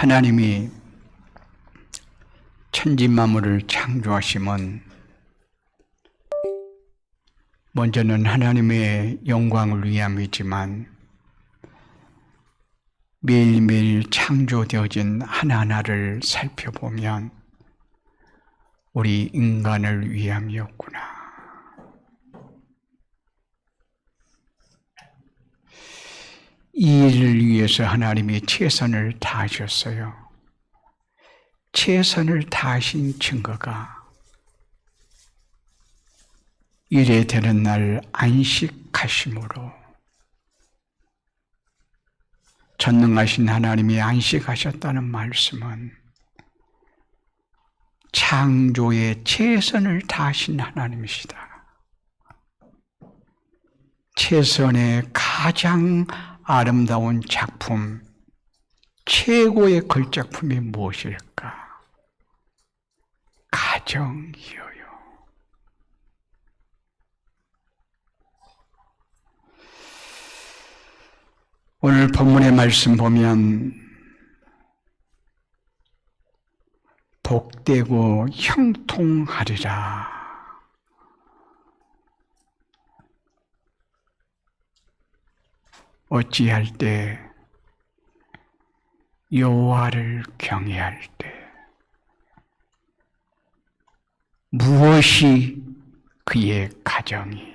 하나님이 천지 만물을 창조하심은 먼저는 하나님의 영광을 위함이지만 매일매일 창조되어진 하나하나를 살펴보면 우리 인간을 위함이었구나. 이 일을 위해서 하나님이 최선을 다하셨어요. 최선을 다하신 증거가 일에 되는 날 안식하심으로 전능하신 하나님이 안식하셨다는 말씀은 창조에 최선을 다하신 하나님이시다. 최선의 가장 아름다운 작품, 최고의 걸작품이 무엇일까? 가정이어요. 오늘 본문의 말씀 보면 복되고 형통하리라. 어찌할 때? 여호와를 경외할 때. 무엇이 그의 가정이?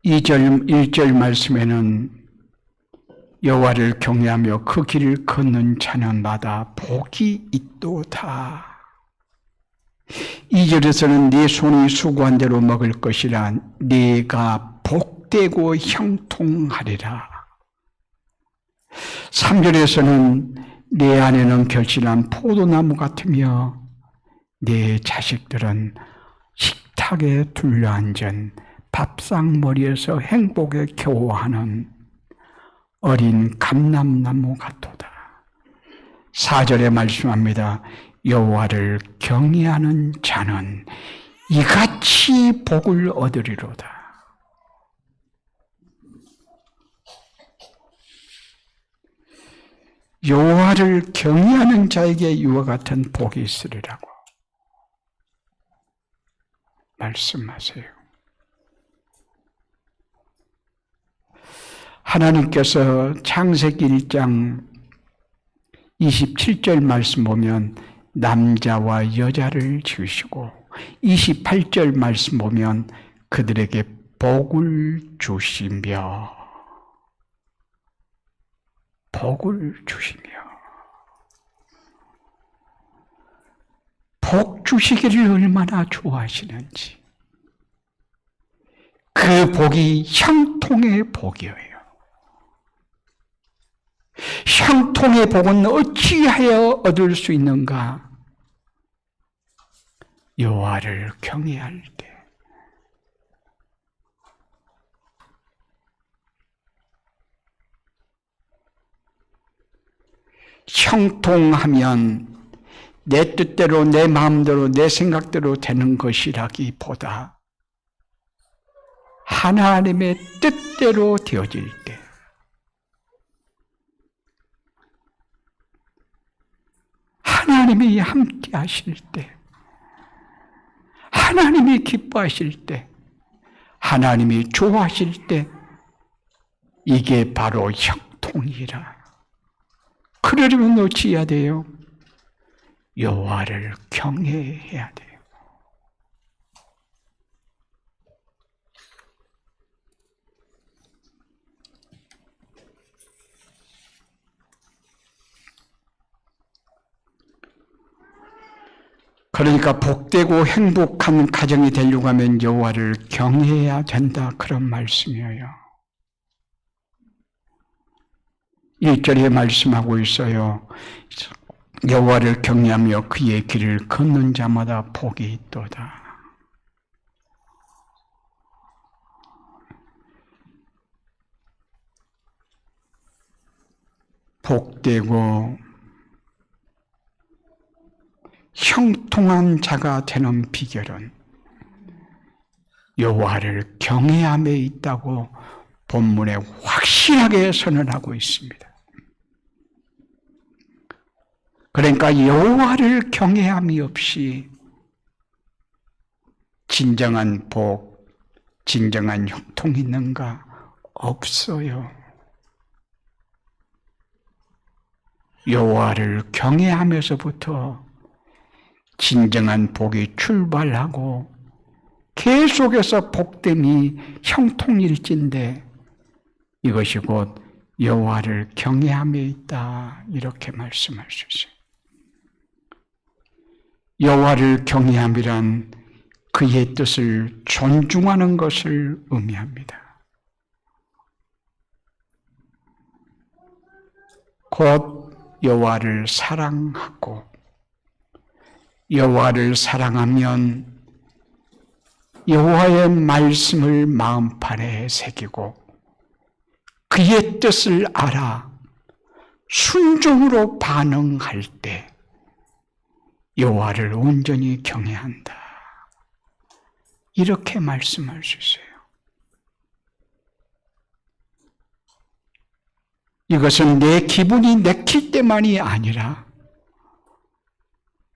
1절 말씀에는 여호와를 경외하며 그 길을 걷는 자년마다 복이 있도다. 2절에서는 네 손이 수고한 대로 먹을 것이라 네가 복되고 형통하리라. 3절에서는 내 안에는 결실한 포도나무 같으며 내 자식들은 식탁에 둘러앉은 밥상머리에서 행복에 겨워하는 어린 감람나무 같도다. 4절에 말씀합니다. 여호와를 경외하는 자는 이같이 복을 얻으리로다. 여호와를 경외하는 자에게 이와 같은 복이 있으리라고 말씀하세요. 하나님께서 창세기 1장 27절 말씀 보면 남자와 여자를 지으시고 28절 말씀 보면 그들에게 복을 주시며 복 주시기를 얼마나 좋아하시는지 그 복이 형통의 복이에요. 형통의 복은 어찌하여 얻을 수 있는가? 여호와를 경외할 때. 형통하면 내 뜻대로, 내 마음대로, 내 생각대로 되는 것이라기보다 하나님의 뜻대로 되어질 때, 하나님이 함께 하실 때, 하나님이 기뻐하실 때, 하나님이 좋아하실 때, 이게 바로 형통이라. 그러려면 어찌해야 돼요? 여호와를 경외해야 돼요. 그러니까 복되고 행복한 가정이 되려고 하면 여호와를 경외해야 된다, 그런 말씀이에요. 1절에 말씀하고 있어요. 여호와를 경외하며 그의 길을 걷는 자마다 복이 있도다. 복되고 형통한 자가 되는 비결은 여호와를 경외함에 있다고 본문에 확실하게 선언하고 있습니다. 그러니까 여호와를 경외함이 없이 진정한 복, 진정한 형통이 있는가? 없어요. 여호와를 경외하면서부터 진정한 복이 출발하고 계속해서 복됨이 형통일진데 이것이 곧 여호와를 경외함에 있다, 이렇게 말씀할 수 있어요. 여호와를 경외함이란 그의 뜻을 존중하는 것을 의미합니다. 곧 여호와를 사랑하고, 여호와를 사랑하면 여호와의 말씀을 마음판에 새기고 그의 뜻을 알아 순종으로 반응할 때 여호와를 온전히 경외한다, 이렇게 말씀할 수 있어요. 이것은 내 기분이 내킬 때만이 아니라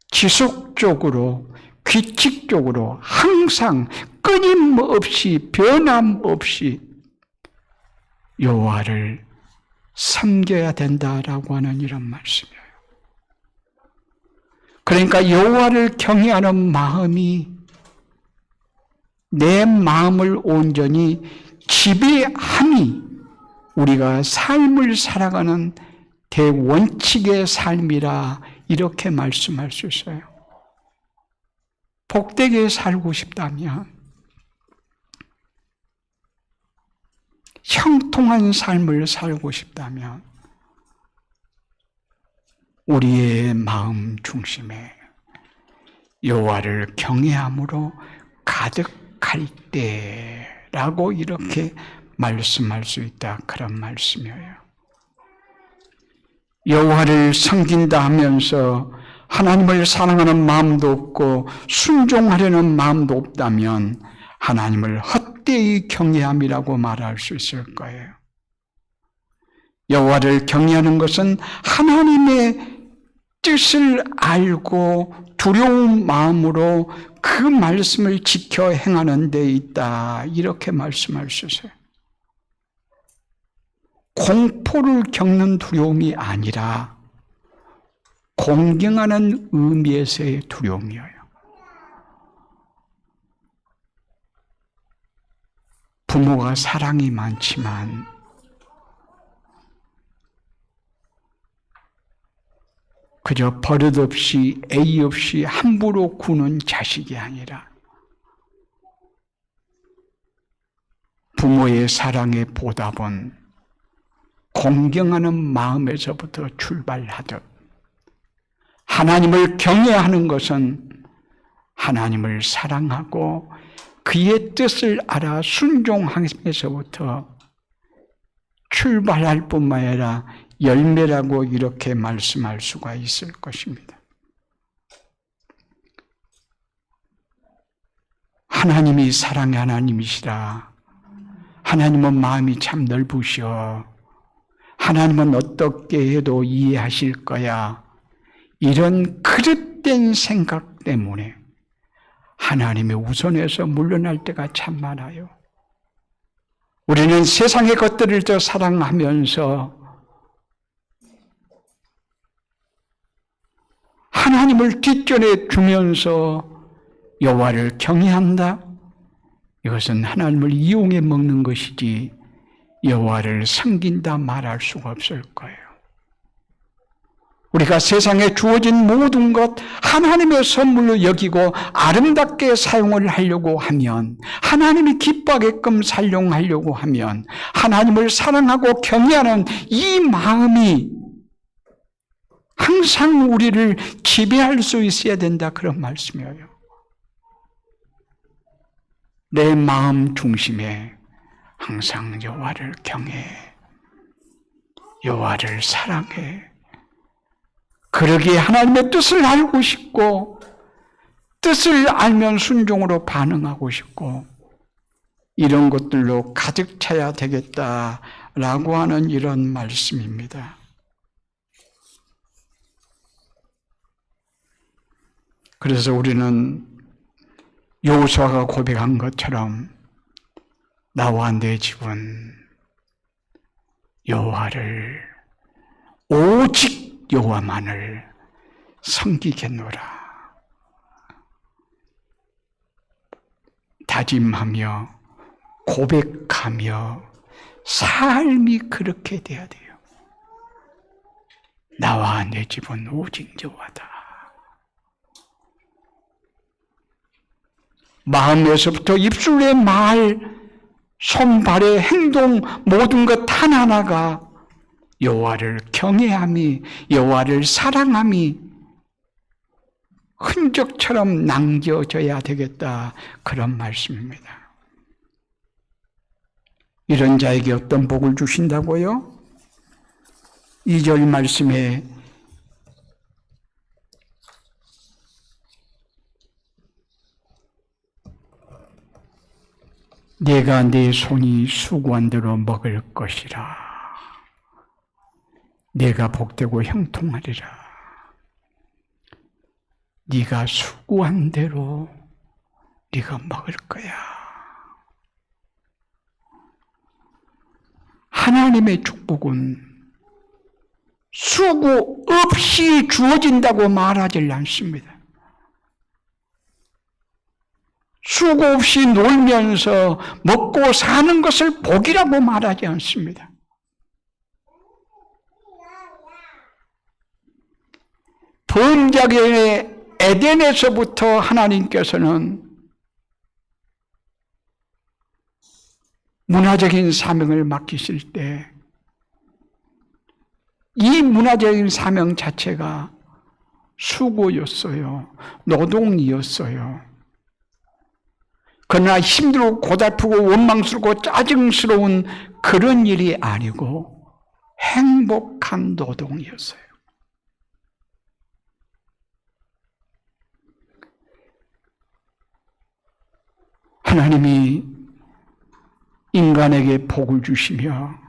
지속적으로, 규칙적으로, 항상 끊임없이, 변함없이 여호와를 섬겨야 된다라고 하는 이런 말씀이에요. 그러니까 여호와를 경외하는 마음이 내 마음을 온전히 지배함이 우리가 삶을 살아가는 대원칙의 삶이라, 이렇게 말씀할 수 있어요. 복되게 살고 싶다면, 형통한 삶을 살고 싶다면 우리의 마음 중심에 여호와를 경외함으로 가득할 때라고 이렇게 말씀할 수 있다, 그런 말씀이에요. 여호와를 섬긴다 하면서 하나님을 사랑하는 마음도 없고 순종하려는 마음도 없다면 하나님을 헛되이 경외함이라고 말할 수 있을 거예요. 여호와를 경외하는 것은 하나님의 뜻을 알고 두려운 마음으로 그 말씀을 지켜 행하는 데 있다, 이렇게 말씀할 수 있어요. 공포를 겪는 두려움이 아니라 공경하는 의미에서의 두려움이에요. 부모가 사랑이 많지만 그저 버릇없이, 예의 없이 함부로 구는 자식이 아니라 부모의 사랑의 보답은 공경하는 마음에서부터 출발하듯, 하나님을 경외하는 것은 하나님을 사랑하고 그의 뜻을 알아 순종하면서부터 출발할 뿐만 아니라 열매라고 이렇게 말씀할 수가 있을 것입니다. 하나님이 사랑의 하나님이시라. 하나님은 마음이 참 넓으셔. 하나님은 어떻게 해도 이해하실 거야. 이런 그릇된 생각 때문에 하나님의 우선에서 물러날 때가 참 많아요. 우리는 세상의 것들을 더 사랑하면서 하나님을 뒷전에 두면서 여호와를 경외한다? 이것은 하나님을 이용해 먹는 것이지 여호와를 섬긴다 말할 수가 없을 거예요. 우리가 세상에 주어진 모든 것 하나님의 선물로 여기고 아름답게 사용을 하려고 하면, 하나님이 기뻐하게끔 사용하려고 하면 하나님을 사랑하고 경외하는 이 마음이 항상 우리를 지배할 수 있어야 된다, 그런 말씀이에요. 내 마음 중심에 항상 여호와를 경외해, 여호와를 사랑해. 그러기에 하나님의 뜻을 알고 싶고, 뜻을 알면 순종으로 반응하고 싶고, 이런 것들로 가득 차야 되겠다라고 하는 이런 말씀입니다. 그래서 우리는 여호수아가 고백한 것처럼 나와 내 집은 여호와를 오직 여호와만을 섬기겠노라 다짐하며 고백하며 삶이 그렇게 돼야 돼요. 나와 내 집은 오직 여호와다. 마음에서부터 입술의 말, 손발의 행동 모든 것 하나하나가 여호와를 경외함이, 여호와를 사랑함이 흔적처럼 남겨져야 되겠다. 그런 말씀입니다. 이런 자에게 어떤 복을 주신다고요? 2절 말씀에 내가 내 손이 수고한 대로 먹을 것이라. 내가 복되고 형통하리라. 네가 수고한 대로 네가 먹을 거야. 하나님의 축복은 수고 없이 주어진다고 말하지 않습니다. 수고 없이 놀면서 먹고 사는 것을 복이라고 말하지 않습니다. 번작의 에덴에서부터 하나님께서는 문화적인 사명을 맡기실 때 이 문화적인 사명 자체가 수고였어요. 노동이었어요. 그러나 힘들고 고달프고 원망스럽고 짜증스러운 그런 일이 아니고 행복한 노동이었어요. 하나님이 인간에게 복을 주시며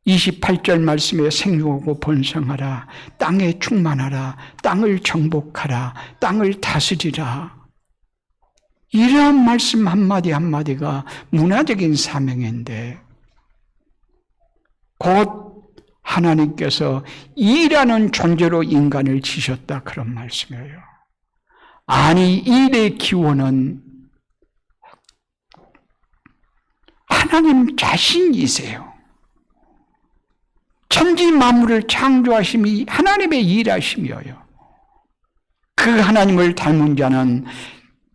28절 말씀에 생육하고 번성하라, 땅에 충만하라, 땅을 정복하라, 땅을 다스리라. 이러한 말씀 한마디 한마디가 문화적인 사명인데 곧 하나님께서 일하는 존재로 인간을 지셨다 그런 말씀이에요. 아니 일의 기원은 하나님 자신이세요. 천지 만물을 창조하심이 하나님의 일하심이에요. 그 하나님을 닮은 자는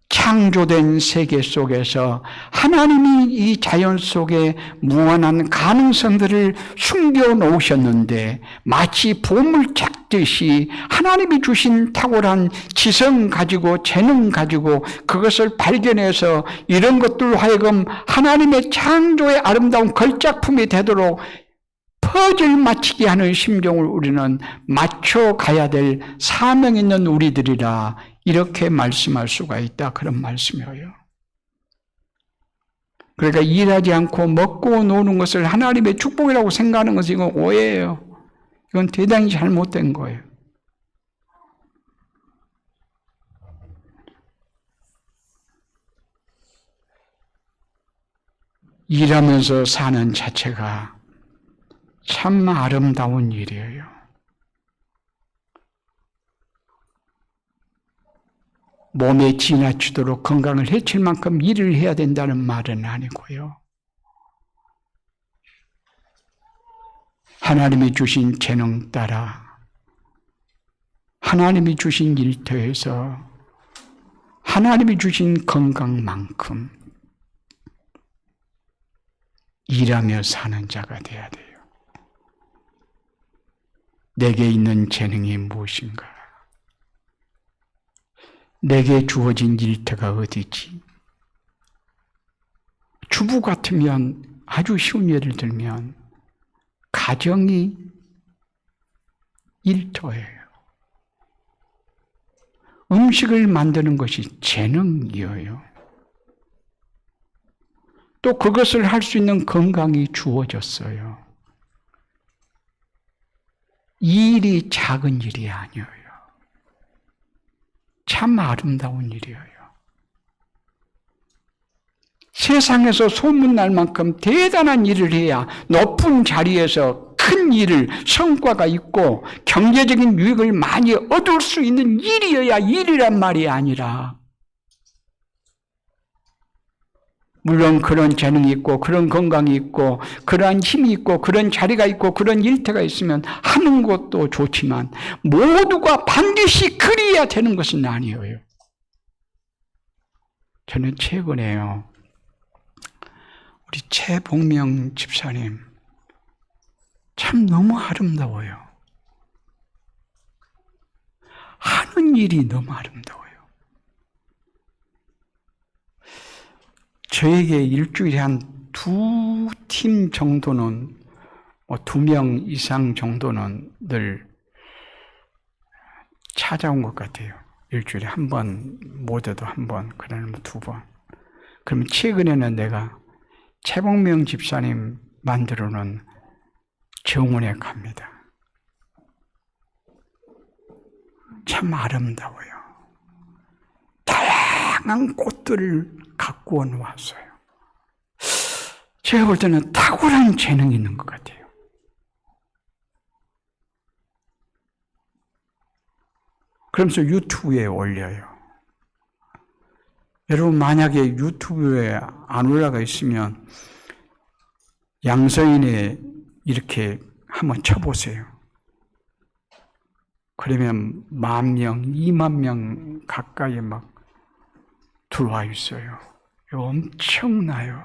창조된 세계 속에서 하나님이 이 자연 속에 무한한 가능성들을 숨겨 놓으셨는데 마치 보물 찾듯이 하나님이 주신 탁월한 지성 가지고 재능 가지고 그것을 발견해서 이런 것들로 하여금 하나님의 창조의 아름다운 걸작품이 되도록 퍼즐 맞추게 하는 심정을 우리는 맞춰가야 될 사명 있는 우리들이라 이렇게 말씀할 수가 있다. 그런 말씀이에요. 그러니까 일하지 않고 먹고 노는 것을 하나님의 축복이라고 생각하는 것은 이건 오해예요. 이건 대단히 잘못된 거예요. 일하면서 사는 자체가 참 아름다운 일이에요. 몸에 지나치도록 건강을 해칠 만큼 일을 해야 된다는 말은 아니고요. 하나님이 주신 재능 따라 하나님이 주신 일터에서 하나님이 주신 건강만큼 일하며 사는 자가 돼야 돼요. 내게 있는 재능이 무엇인가? 내게 주어진 일터가 어디지? 주부 같으면 아주 쉬운 예를 들면 가정이 일터예요. 음식을 만드는 것이 재능이에요. 또 그것을 할 수 있는 건강이 주어졌어요. 이 일이 작은 일이 아니에요. 참 아름다운 일이에요. 세상에서 소문날 만큼 대단한 일을 해야 높은 자리에서 큰 일을, 성과가 있고 경제적인 유익을 많이 얻을 수 있는 일이어야 일이란 말이 아니라, 물론 그런 재능이 있고 그런 건강이 있고 그러한 힘이 있고 그런 자리가 있고 그런 일터가 있으면 하는 것도 좋지만 모두가 반드시 그리해야 되는 것은 아니에요. 저는 최근에요, 우리 최복명 집사님 참 너무 아름다워요. 하는 일이 너무 아름다워요. 저에게 일주일에 한 2팀 정도는, 2명 이상 정도는 늘 찾아온 것 같아요. 일주일에 한 번, 못해도 한 번, 그러면 2번. 그러면 최근에는 내가 최복명 집사님 만들어 놓은 정원에 갑니다. 참 아름다워요. 다양한 꽃들을 갖고 왔어요. 제가 볼 때는 탁월한 재능이 있는 것 같아요. 그러면서 유튜브에 올려요. 여러분, 만약에 유튜브에 안 올라가 있으면 양서인에 이렇게 한번 쳐보세요. 그러면 10,000명, 20,000명 가까이 막 들어와 있어요. 엄청나요.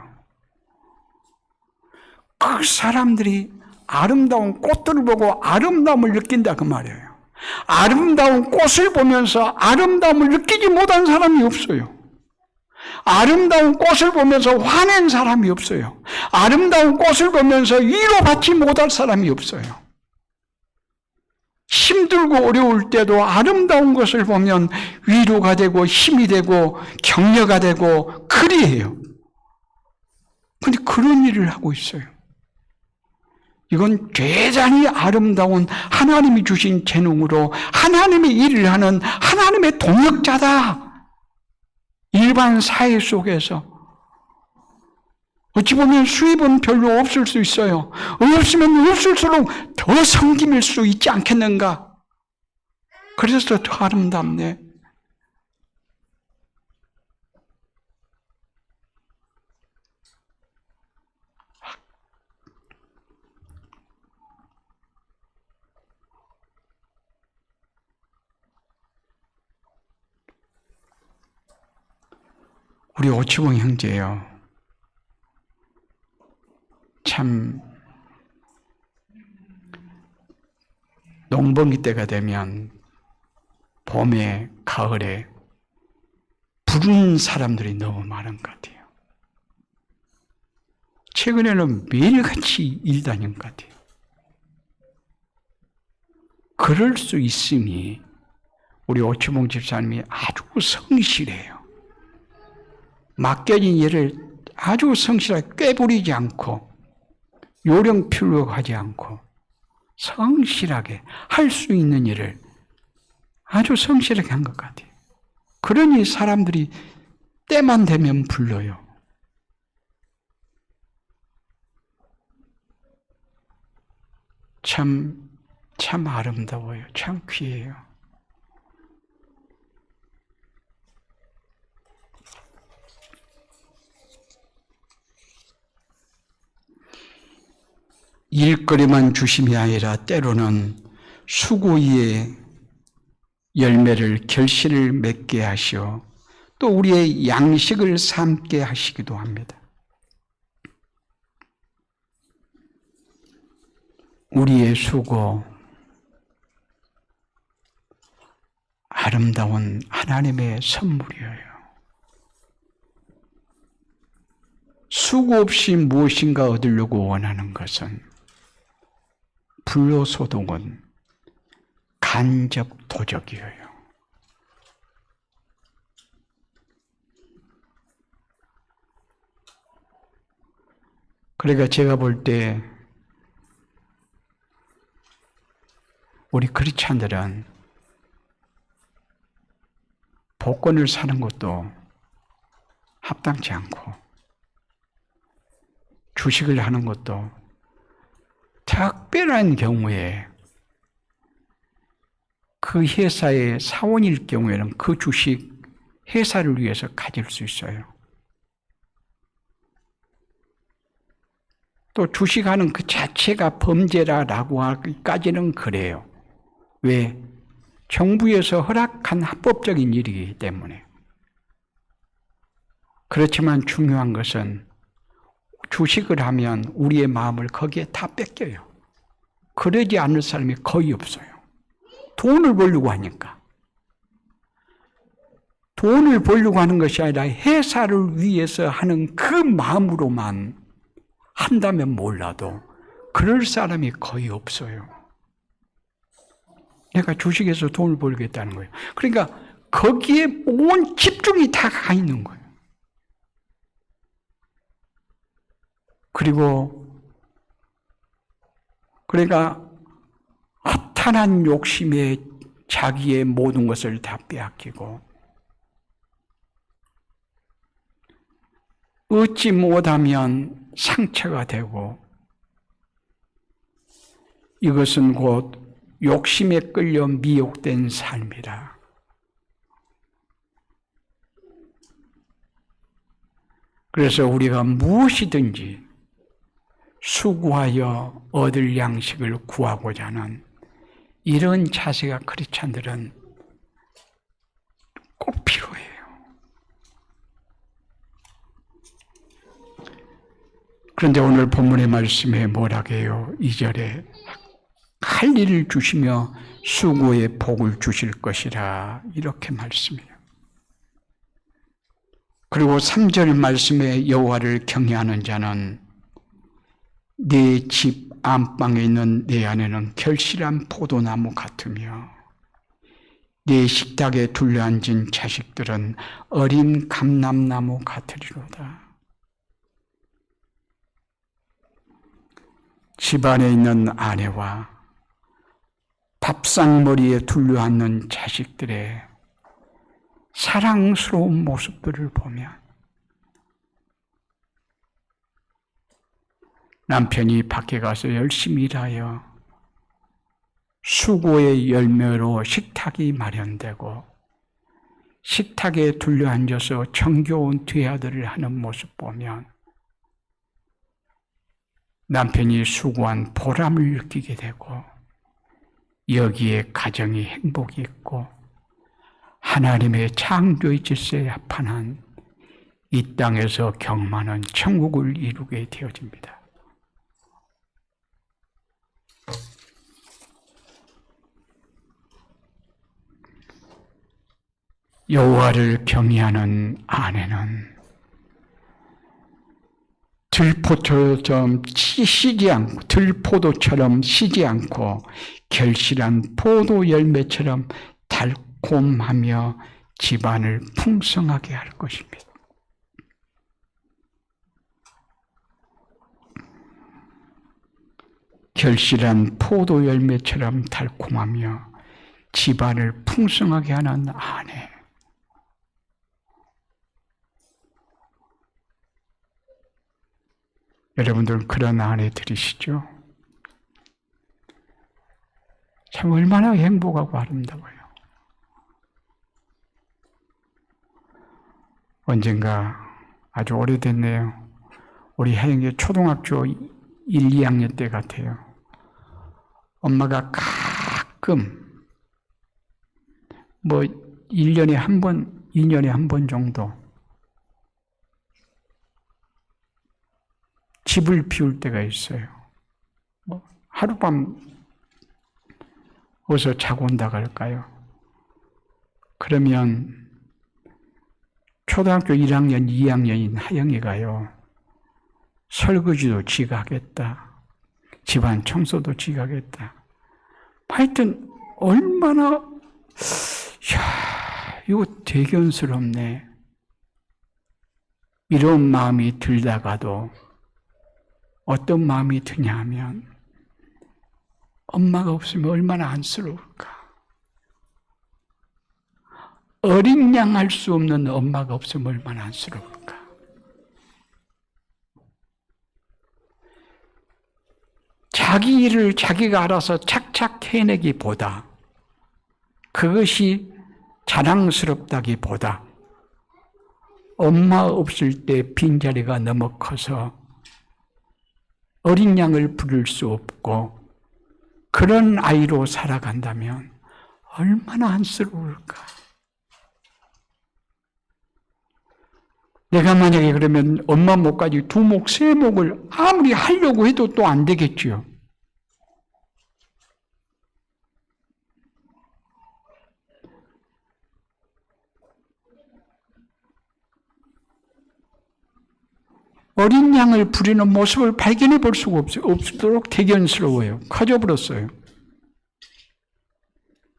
그 사람들이 아름다운 꽃들을 보고 아름다움을 느낀다 그 말이에요. 아름다운 꽃을 보면서 아름다움을 느끼지 못한 사람이 없어요. 아름다운 꽃을 보면서 화낸 사람이 없어요. 아름다운 꽃을 보면서 위로받지 못할 사람이 없어요. 힘들고 어려울 때도 아름다운 것을 보면 위로가 되고 힘이 되고 격려가 되고 그리해요. 그런데 그런 일을 하고 있어요. 이건 대단히 아름다운 하나님이 주신 재능으로 하나님의 일을 하는 하나님의 동역자다. 일반 사회 속에서 어찌 보면 수입은 별로 없을 수 있어요. 없으면 없을수록 더 섬김일 수 있지 않겠는가? 그래서 더 아름답네. 우리 오치봉 형제요, 참 농번기 때가 되면 봄에 가을에 부른 사람들이 너무 많은 것 같아요. 최근에는 매일같이 일 다닌 것 같아요. 그럴 수 있으니 우리 오치봉 집사님이 아주 성실해요. 맡겨진 일을 아주 성실하게 꾀부리지 않고 요령필로 하지 않고 성실하게 할 수 있는 일을 아주 성실하게 한 것 같아요. 그러니 사람들이 때만 되면 불러요. 참 아름다워요. 참 귀해요. 일거리만 주심이 아니라 때로는 수고의 열매를 결실을 맺게 하시어 또 우리의 양식을 삼게 하시기도 합니다. 우리의 수고, 아름다운 하나님의 선물이에요. 수고 없이 무엇인가 얻으려고 원하는 것은 불로소득은 간접 도적이에요. 그러니까 제가 볼 때 우리 크리스찬들은 복권을 사는 것도 합당치 않고 주식을 하는 것도 특별한 경우에 그 회사의 사원일 경우에는 그 주식 회사를 위해서 가질 수 있어요. 또 주식하는 그 자체가 범죄라고 하기까지는 그래요. 왜? 정부에서 허락한 합법적인 일이기 때문에. 그렇지만 중요한 것은 주식을 하면 우리의 마음을 거기에 다 뺏겨요. 그러지 않을 사람이 거의 없어요. 돈을 벌려고 하니까. 돈을 벌려고 하는 것이 아니라 회사를 위해서 하는 그 마음으로만 한다면 몰라도 그럴 사람이 거의 없어요. 내가 주식에서 돈을 벌겠다는 거예요. 그러니까 거기에 온 집중이 다 가 있는 거예요. 그러니까 허탄한 욕심에 자기의 모든 것을 다 빼앗기고 얻지 못하면 상처가 되고 이것은 곧 욕심에 끌려 미혹된 삶이라. 그래서 우리가 무엇이든지 수고하여 얻을 양식을 구하고자 하는 이런 자세가 크리스찬들은 꼭 필요해요. 그런데 오늘 본문의 말씀에 뭐라고 해요? 2절에 할 일을 주시며 수고의 복을 주실 것이라 이렇게 말씀해요. 그리고 3절 말씀에 여호와를 경외하는 자는 네 집 안방에 있는 내 안에는 결실한 포도나무 같으며 네 식탁에 둘러앉은 자식들은 어린 감람나무 같으리로다. 집안에 있는 아내와 밥상머리에 둘러앉는 자식들의 사랑스러운 모습들을 보면 남편이 밖에 가서 열심히 일하여 수고의 열매로 식탁이 마련되고 식탁에 둘러앉아서 정겨운 뒤아들을 하는 모습 보면 남편이 수고한 보람을 느끼게 되고 여기에 가정이 행복이 있고 하나님의 창조의 질서에 합한 이 땅에서 경험하는 천국을 이루게 되어집니다. 여호와를 경외하는 아내는 들포도처럼 쉬지 않고 결실한 포도 열매처럼 달콤하며 집안을 풍성하게 할 것입니다. 결실한 포도 열매처럼 달콤하며 집안을 풍성하게 하는 아내. 여러분들 그런 아내들이시죠? 참 얼마나 행복하고 아름다워요. 언젠가 아주 오래됐네요. 우리 혜영이 초등학교 1, 2학년 때 같아요. 엄마가 가끔 1년에 한 번, 2년에 한 번 정도 집을 비울 때가 있어요. 하룻밤 어디서 자고 온다고 할까요? 그러면 초등학교 1학년, 2학년인 하영이가요. 설거지도 지가 하겠다. 집안 청소도 지가 하겠다. 하여튼 얼마나 이거 대견스럽네. 이런 마음이 들다가도 어떤 마음이 드냐 하면 엄마가 없으면 얼마나 안쓰러울까. 어린 양 할 수 없는 엄마가 없으면 얼마나 안쓰러울까. 자기 일을 자기가 알아서 착착 해내기보다, 그것이 자랑스럽다기보다 엄마 없을 때 빈자리가 너무 커서 어린 양을 부릴 수 없고 그런 아이로 살아간다면 얼마나 안쓰러울까. 내가 만약에 그러면 엄마 목까지 두 목, 세 목을 아무리 하려고 해도 또 안 되겠지요. 어린 양을 부리는 모습을 발견해 볼 수가 없도록 대견스러워요. 커져버렸어요.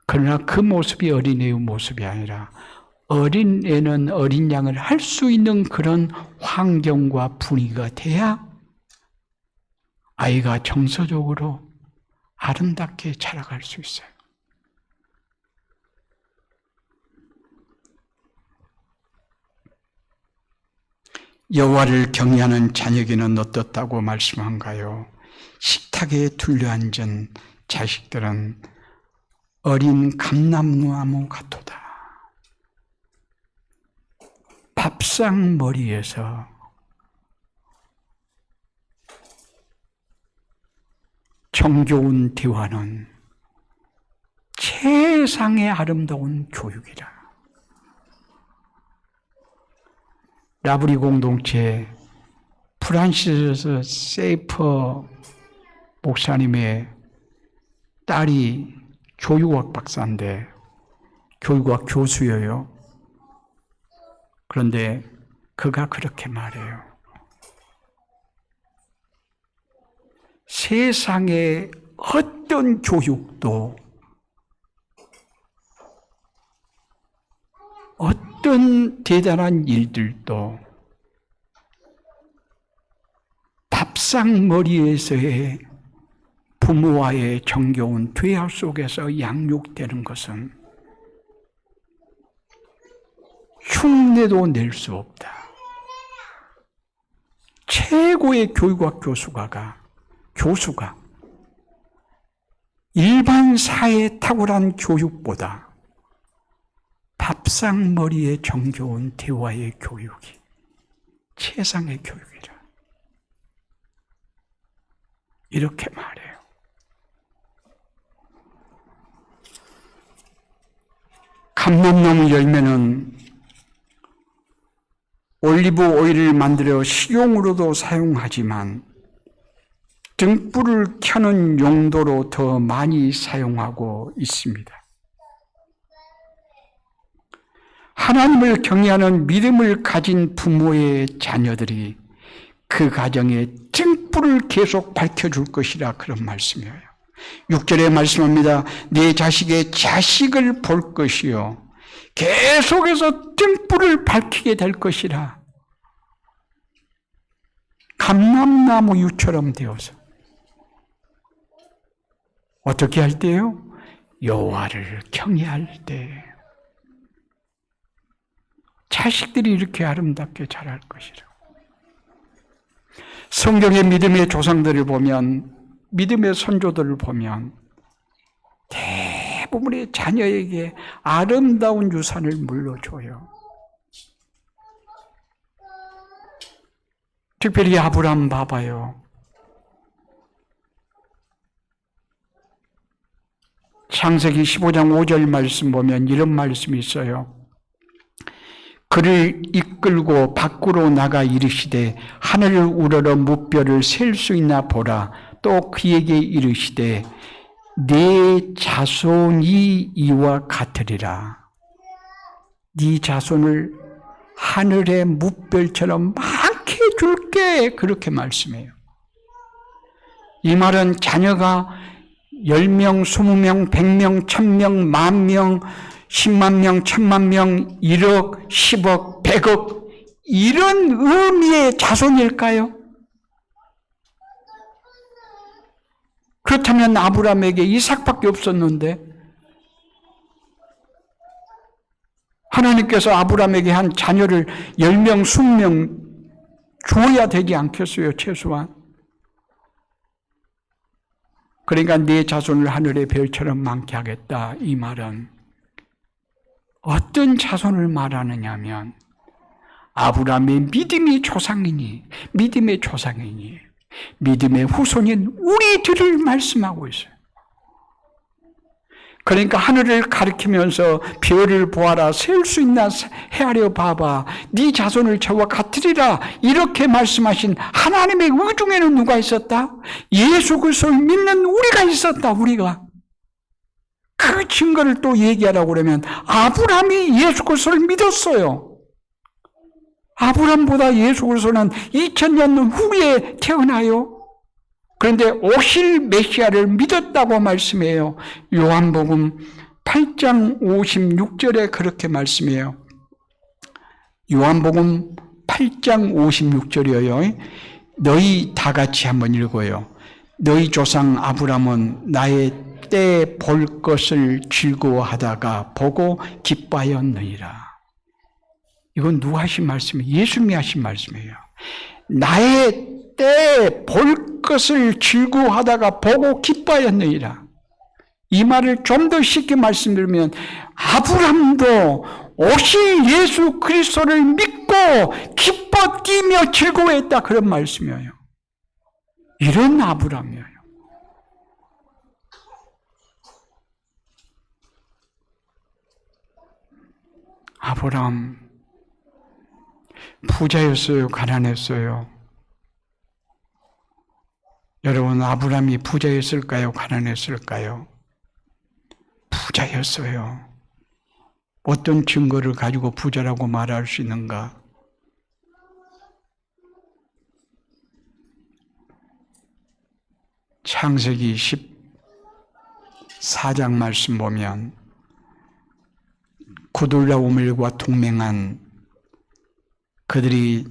그러나 그 모습이 어린애의 모습이 아니라 어린애는 어린 양을 할 수 있는 그런 환경과 분위기가 돼야 아이가 정서적으로 아름답게 자라갈 수 있어요. 여호와를 경외하는 자녀에게는 어떻다고 말씀한가요? 식탁에 둘러앉은 자식들은 어린 감람나무 같도다. 밥상 머리에서 정겨운 대화는 세상의 아름다운 교육이라. 라브리 공동체 프란시스 세이퍼 목사님의 딸이 교육학 박사인데 교육학 교수예요. 그런데 그가 그렇게 말해요. 세상의 어떤 교육도 어떤 대단한 일들도 밥상머리에서의 부모와의 정겨운 대화 속에서 양육되는 것은 흉내도 낼 수 없다. 최고의 교육학 교수가 일반 사회에 탁월한 교육보다 밥상머리의 정겨운 대화의 교육이 최상의 교육이라. 이렇게 말해요. 감람나무 열매는 올리브 오일을 만들어 식용으로도 사용하지만 등불을 켜는 용도로 더 많이 사용하고 있습니다. 하나님을 경외하는 믿음을 가진 부모의 자녀들이 그 가정에 등불을 계속 밝혀줄 것이라 그런 말씀이에요. 6절에 말씀합니다. 내 자식의 자식을 볼 것이요 계속해서 등불을 밝히게 될 것이라. 감람나무유처럼 되어서 어떻게 할 때요? 여호와를 경외할 때 자식들이 이렇게 아름답게 자랄 것이라. 성경의 믿음의 조상들을 보면, 믿음의 선조들을 보면 대부분의 자녀에게 아름다운 유산을 물려줘요. 특별히 아브라함 봐봐요. 창세기 15장 5절 말씀 보면 이런 말씀이 있어요. 그를 이끌고 밖으로 나가 이르시되 하늘을 우러러 무뼈를 셀 수 있나 보라. 또 그에게 이르시되 네 자손이 이와 같으리라. 네 자손을 하늘의 무별처럼 많게 줄게. 그렇게 말씀해요. 이 말은 자녀가 10명, 20명, 100명, 1000명, 10,000명, 10만 명, 1000만 명, 1억, 10억, 100억 이런 의미의 자손일까요? 그렇다면 아브라함에게 이삭밖에 없었는데 하나님께서 아브라함에게 한 자녀를 10명, 20명 줘야 되지 않겠어요? 최소한. 그러니까 네 자손을 하늘의 별처럼 많게 하겠다. 이 말은 어떤 자손을 말하느냐면 아브라함의 믿음이 조상이니 믿음의 조상이니 믿음의 후손인 우리들을 말씀하고 있어요. 그러니까 하늘을 가리키면서 별을 보아라, 세울 수 있나 헤아려 봐봐, 네 자손을 저와 같으리라 이렇게 말씀하신 하나님의 의중에는 누가 있었다? 예수 그리스도를 믿는 우리가 있었다. 우리가 그 증거를 또 얘기하라고 그러면 아브라함이 예수 그리스도를 믿었어요. 아브라함보다 예수 그리스도는 2000년 후에 태어나요. 그런데 오실 메시아를 믿었다고 말씀해요. 요한복음 8장 56절에 그렇게 말씀해요. 요한복음 8장 56절이에요. 너희 다 같이 한번 읽어요. 너희 조상 아브라함은 나의 때 볼 것을 즐거워하다가 보고 기뻐하였느니라. 이건 누가 하신 말씀이에요? 예수님이 하신 말씀이에요. 나의 때 볼 것을 즐거워하다가 보고 기뻐하였느니라. 이 말을 좀 더 쉽게 말씀드리면 아브라함도 오실 예수 그리스도를 믿고 기뻐 뛰며 즐거워했다. 그런 말씀이에요. 이런 아브라함이에요. 아브라함 부자였어요? 가난했어요? 여러분, 아브라함이 부자였을까요? 가난했을까요? 부자였어요. 어떤 증거를 가지고 부자라고 말할 수 있는가? 창세기 14장 말씀 보면 구돌라오멜과 동맹한 그들이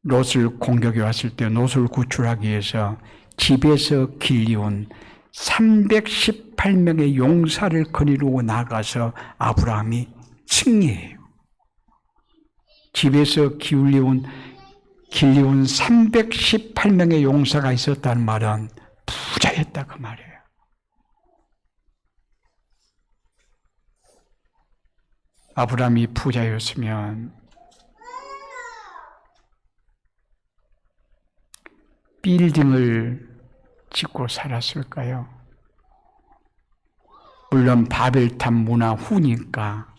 롯을 공격해 왔을 때 롯을 구출하기 위해서 집에서 길리온 318명의 용사를 거느리고 나가서 아브라함이 승리해요. 집에서 길리온 318명의 용사가 있었다는 말은 부자였다 그 말이에요. 아브라함이 부자였으면 빌딩을 짓고 살았을까요? 물론 바벨탑 문화 후니까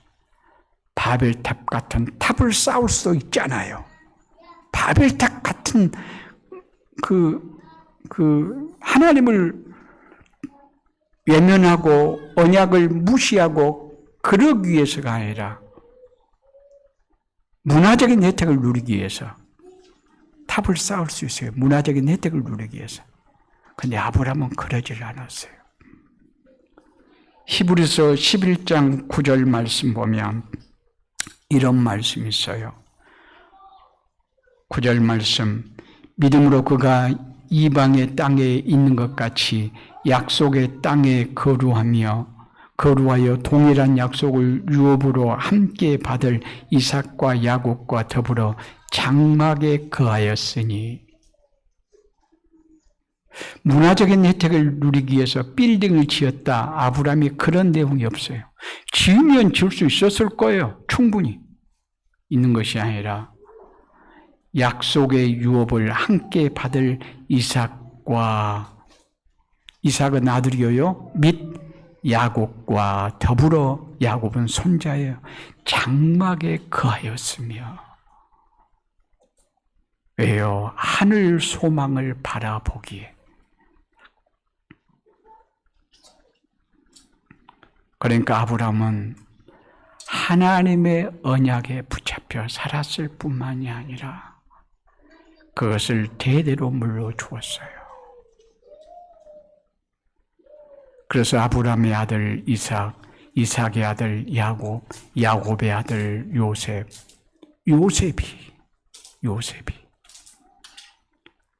바벨탑 같은 탑을 쌓을 수도 있잖아요. 바벨탑 같은 하나님을 외면하고 언약을 무시하고 그러기 위해서가 아니라 문화적인 혜택을 누리기 위해서 탑을 쌓을 수 있어요. 문화적인 혜택을 누리기 위해서. 그런데 아브라함은 그러질 않았어요. 히브리서 11장 9절 말씀 보면 이런 말씀이 있어요. 9절 말씀, 믿음으로 그가 이방의 땅에 있는 것 같이 약속의 땅에 거루하여 동일한 약속을 유업으로 함께 받을 이삭과 야곱과 더불어 장막에 거하였으니. 문화적인 혜택을 누리기 위해서 빌딩을 지었다. 아브라함이 그런 내용이 없어요. 지으면 지을 수 있었을 거예요. 충분히. 있는 것이 아니라 약속의 유업을 함께 받을 이삭은 아들이요 및 야곱과 더불어, 야곱은 손자예요, 장막에 거하였으며. 왜요? 하늘 소망을 바라보기에. 그러니까 아브라함은 하나님의 언약에 붙잡혀 살았을 뿐만이 아니라 그것을 대대로 물려주었어요. 그래서 아브라함의 아들 이삭, 이삭의 아들 야곱, 야곱의 아들 요셉이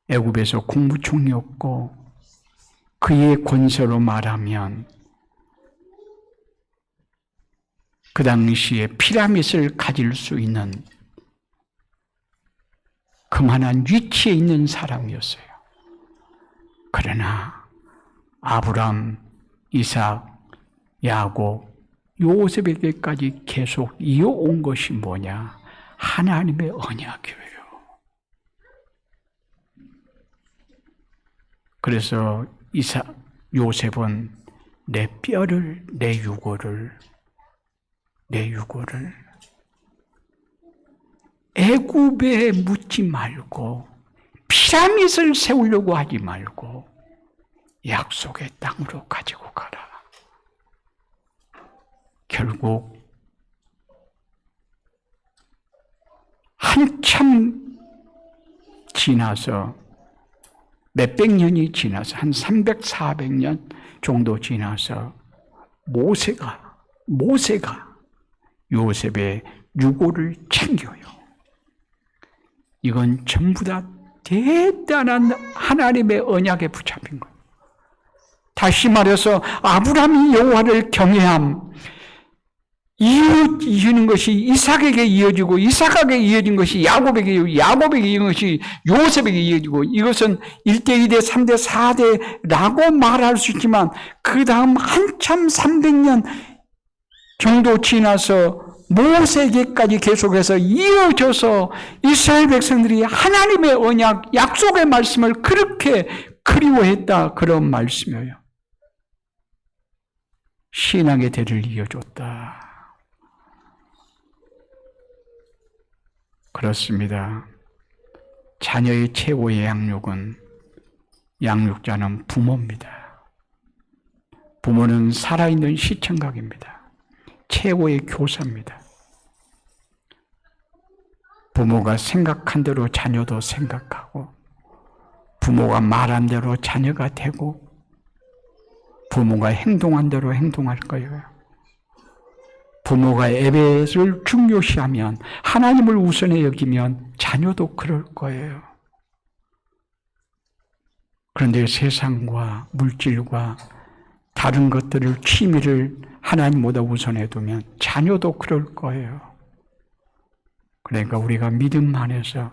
애굽에서 국무총리였고 그의 권세로 말하면 그 당시에 피라밋을 가질 수 있는 그만한 위치에 있는 사람이었어요. 그러나 아브람, 이삭, 야곱, 요셉에게까지 계속 이어온 것이 뭐냐? 하나님의 언약이에요. 그래서 요셉은 내 뼈를, 내 유고를 애굽에 묻지 말고 피라밋을 세우려고 하지 말고 약속의 땅으로 가지고 가라. 결국 한참 지나서 몇백 년이 지나서 한 300, 400년 정도 지나서 모세가 요셉의 유고를 챙겨요. 이건 전부 다 대단한 하나님의 언약에 붙잡힌 거예요. 다시 말해서 아브라함이 여호와를 경외함, 이어지는 것이 이삭에게 이어지고 이삭에게 이어진 것이 야곱에게 이어진 것이 요셉에게 이어지고 이것은 1대, 2대, 3대, 4대라고 말할 수 있지만 그 다음 한참 300년 정도 지나서 모세에게까지 계속해서 이어져서 이스라엘 백성들이 하나님의 언약, 약속의 말씀을 그렇게 그리워했다, 그런 말씀이에요. 신앙의 대를 이어줬다. 그렇습니다. 자녀의 최고의 양육자는 부모입니다. 부모는 살아있는 시청각입니다. 최고의 교사입니다. 부모가 생각한 대로 자녀도 생각하고, 부모가 말한 대로 자녀가 되고, 부모가 행동한 대로 행동할 거예요. 부모가 예배를 중요시하면, 하나님을 우선에 여기면 자녀도 그럴 거예요. 그런데 세상과 물질과 다른 것들을, 취미를 하나님보다 우선해 두면 자녀도 그럴 거예요. 그러니까 우리가 믿음 안에서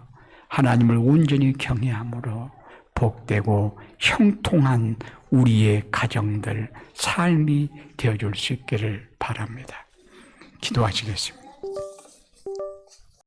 하나님을 온전히 경외함으로 복되고 형통한 우리의 가정들, 삶이 되어줄 수 있기를 바랍니다. 기도하시겠습니다.